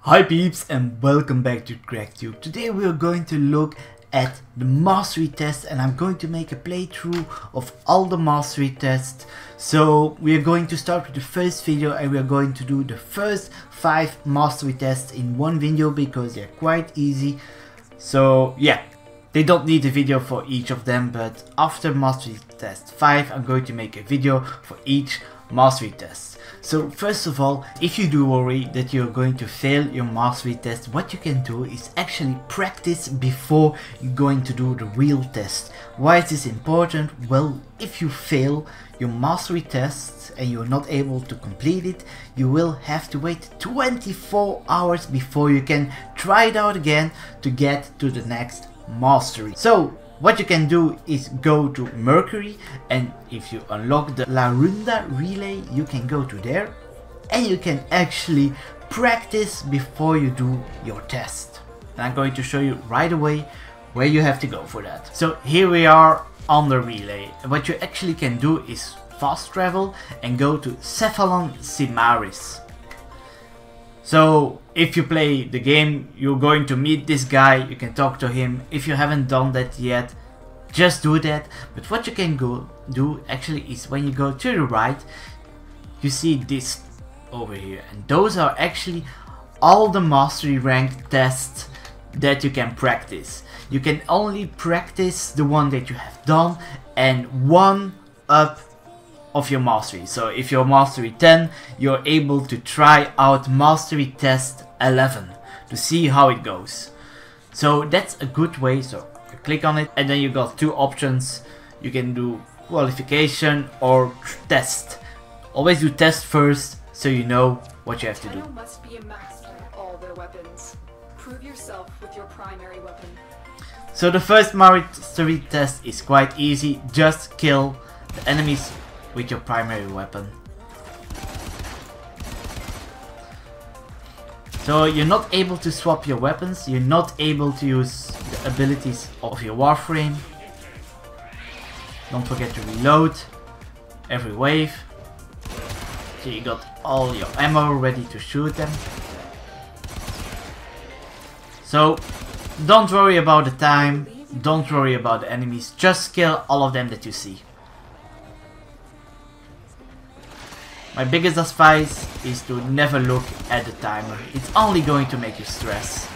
Hi peeps and welcome back to CRACH. Today we are going to look at the mastery test and I'm going to make a playthrough of all the mastery tests. So we are going to start with the first video and we are going to do the first 5 mastery tests in one video because they're quite easy. So yeah, they don't need a video for each of them, but after mastery test 5 I'm going to make a video for each mastery test. So first of all, if you do worry that you're going to fail your mastery test, what you can do is actually practice before you're going to do the real test. Why is this important? Well, if you fail your mastery test and you're not able to complete it, you will have to wait 24 hours before you can try it out again to get to the next mastery. So what you can do is go to Mercury, and if you unlock the La Runda relay you can go to there and you can actually practice before you do your test. And I'm going to show you right away where you have to go for that. So here we are on the relay. What you actually can do is fast travel and go to Cephalon Simaris. So if you play the game, you're going to meet this guy, you can talk to him. If you haven't done that yet, just do that. But what you can do actually is when you go to the right, you see this over here. And those are actually all the mastery rank tests that you can practice. You can only practice the one that you have done and one up of your mastery. So if you're mastery 10, you're able to try out mastery test 11 to see how it goes. So that's a good way. So you click on it and then you got 2 options. You can do qualification or test. Always do test first so you know what you have to do. Must be a master of all their weapons. Prove yourself with your primary weapon. So the first mastery test is quite easy. Just kill the enemies with your primary weapon. So you're not able to swap your weapons, you're not able to use the abilities of your Warframe. Don't forget to reload every wave. So you got all your ammo ready to shoot them. So don't worry about the time, don't worry about the enemies, just kill all of them that you see. My biggest advice is to never look at the timer. It's only going to make you stress.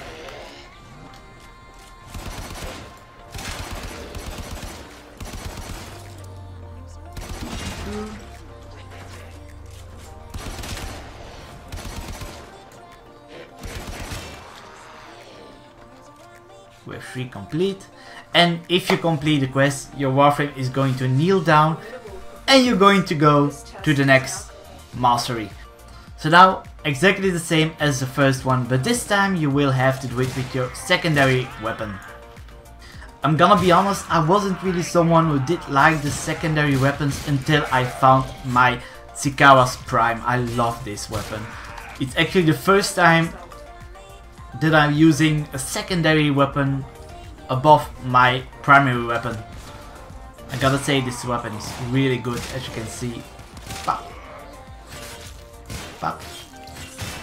Wave 3 complete. And if you complete the quest, your Warframe is going to kneel down and you're going to go to the next mastery. So now exactly the same as the first one, but this time you will have to do it with your secondary weapon. I'm gonna be honest, I wasn't really someone who did like the secondary weapons until I found my Sikawa's Prime. I love this weapon. It's actually the first time that I'm using a secondary weapon above my primary weapon. I gotta say this weapon is really good, as you can see. Pop. Pop.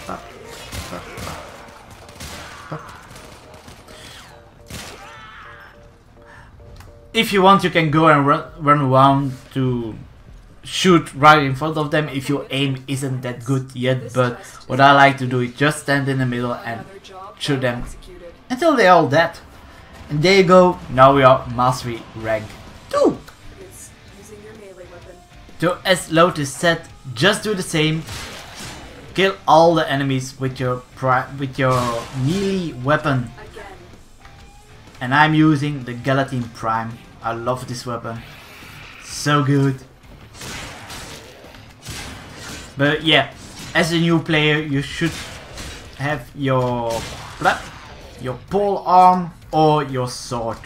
Pop. Pop. Pop. If you want, you can go and run around to shoot right in front of them if your aim isn't that good yet, but what I like to do is just stand in the middle and shoot them until they're all dead. And there you go, now we are mastery rank 2. So as Lotus said, just do the same. Kill all the enemies with your melee weapon. And I'm using the Galatine Prime. I love this weapon. So good. But yeah, as a new player you should have your pole arm or your sword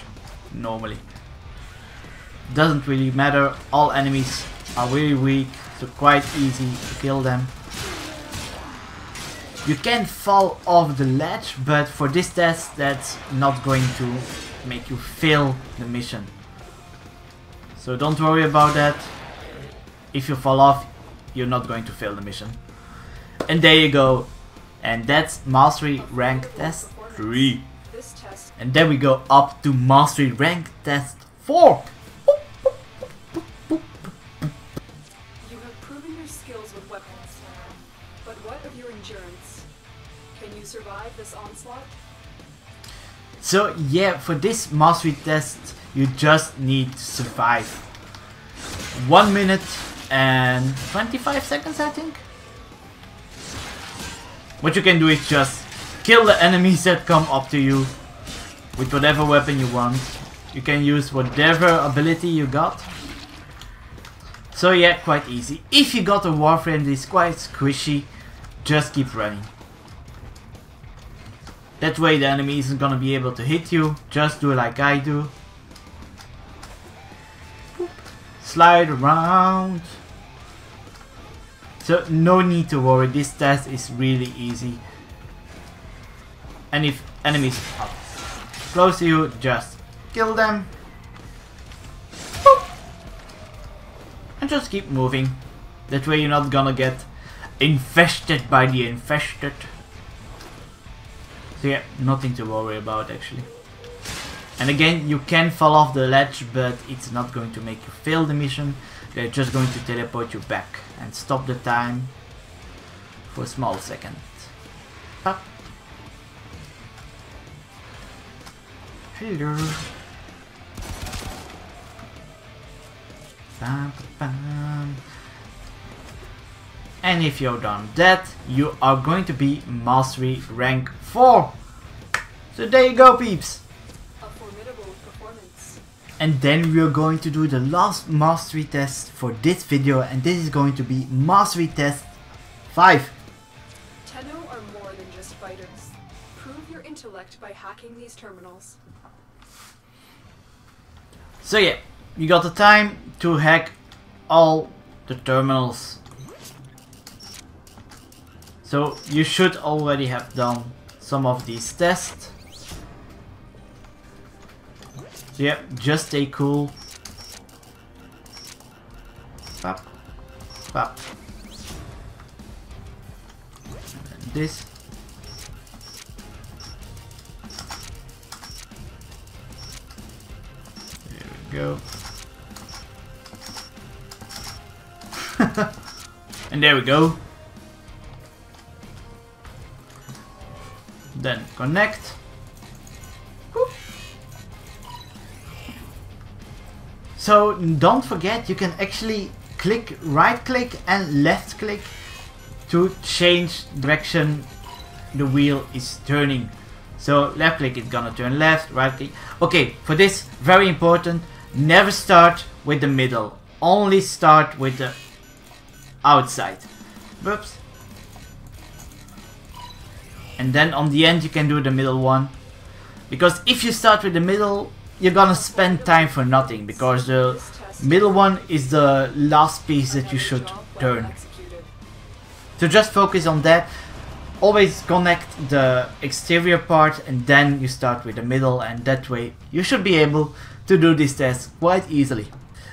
normally. Doesn't really matter, all enemies are really weak, so quite easy to kill them. You can fall off the ledge, but for this test that's not going to make you fail the mission. So don't worry about that. If you fall off, you're not going to fail the mission. And there you go. And that's Mastery Rank Test 3. This test And then we go up to Mastery Rank Test 4. you have proven your skills with weapons. But what of your endurance? Can you survive this onslaught? So yeah, for this mastery test you just need to survive 1 minute and 25 seconds, I think. What you can do is just kill the enemies that come up to you with whatever weapon you want. You can use whatever ability you got. So yeah, quite easy. If you got a Warframe that is quite squishy, just keep running. That way the enemy isn't gonna be able to hit you. Just do like I do. Boop. Slide around. So no need to worry, this test is really easy. And if enemies are close to you, just kill them. Boop. And just keep moving. That way you're not gonna get infested by the infested. So yeah, nothing to worry about actually. And again, you can fall off the ledge, but it's not going to make you fail the mission. They're just going to teleport you back and stop the time for a small second. Up. Hello. Bam, bam. And if you're done that, you are going to be Mastery Rank 4. So there you go, peeps. A formidable performance. And then we are going to do the last mastery test for this video, and this is going to be Mastery Test 5. Tenno are more than just fighters. Prove your intellect by hacking these terminals. So yeah, you got the time to hack all the terminals. So you should already have done some of these tests. So yeah, just stay cool. Pop, pop. And this. There we go. And there we go. Then connect. Whoop. So don't forget, you can actually right click and left click to change direction the wheel is turning. So left click is gonna turn left, right click. Okay, for this, very important, never start with the middle. Only start with the outside. Whoops. And then on the end you can do the middle one. Because if you start with the middle, you're gonna spend time for nothing. Because the middle one is the last piece that you should turn. So just focus on that. Always connect the exterior part and then you start with the middle, and that way you should be able to do this test quite easily.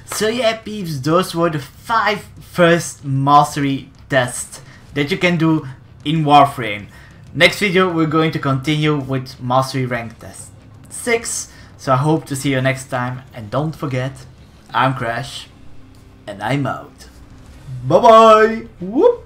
So yeah, peeps, those were the 5 first mastery tests that you can do in Warframe. Next video we're going to continue with Mastery Rank Test 6, so I hope to see you next time, and don't forget, I'm CRACH, and I'm out. Bye bye! Whoop!